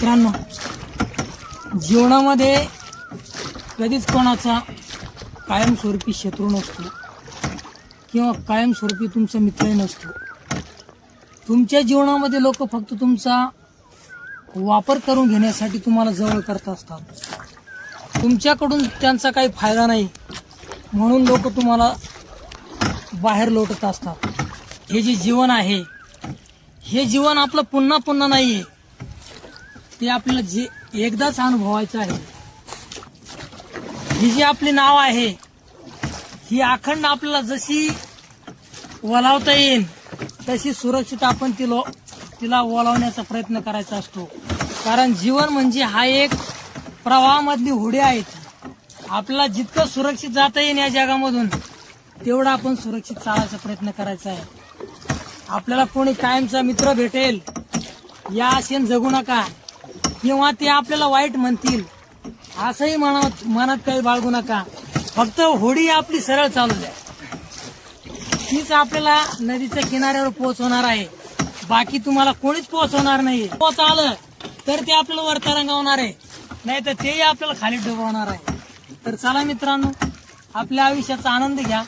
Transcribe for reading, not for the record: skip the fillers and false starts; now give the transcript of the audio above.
मित्रांनो, जीवनामध्ये कधीच कोणाचा कायमस्वरूपी शत्रू नसतो किंवा कायमस्वरूपी तुमचा मित्रही नसतो. तुमच्या जीवनामध्ये लोक फक्त तुमचा वापर करून घेण्यासाठी तुम्हाला जवळ करत असतात. तुमच्याकडून त्यांचा काही फायदा नाही म्हणून लोक तुम्हाला बाहेर लोटत असतात. हे जे जीवन आहे, हे जीवन आपलं पुन्हा पुन्हा नाही आहे, ते आपल्याला जे एकदाच अनुभवायचं आहे. ही जी आपली नाव आहे, ही अखंड आपल्याला जशी वळवता येईल तशी सुरक्षित आपण तिला वळवण्याचा प्रयत्न करायचा असतो. कारण जीवन म्हणजे हा एक प्रवाहामधली होडी आहे. आपल्याला जितकं सुरक्षित जाता येईल या जगामधून तेवढा आपण सुरक्षित चालायचा प्रयत्न करायचा आहे. आपल्याला कोणी कायमचा मित्र भेटेल या आशेने जगू नका, किंवा ते आपल्याला वाईट म्हणतील असंही मनात काही बाळगू नका. फक्त होडी आपली सरळ चालू द्या, तीच आपल्याला नदीच्या किनाऱ्यावर पोहोचवणार आहे. बाकी तुम्हाला कोणीच पोहोचवणार नाही. पोहोच आलं तर ते आपल्याला वर तरंगवणार आहे, नाही तर तेही आपल्याला खाली डुबवणार आहे. तर चला मित्रांनो, आपल्या आयुष्याचा आनंद घ्या.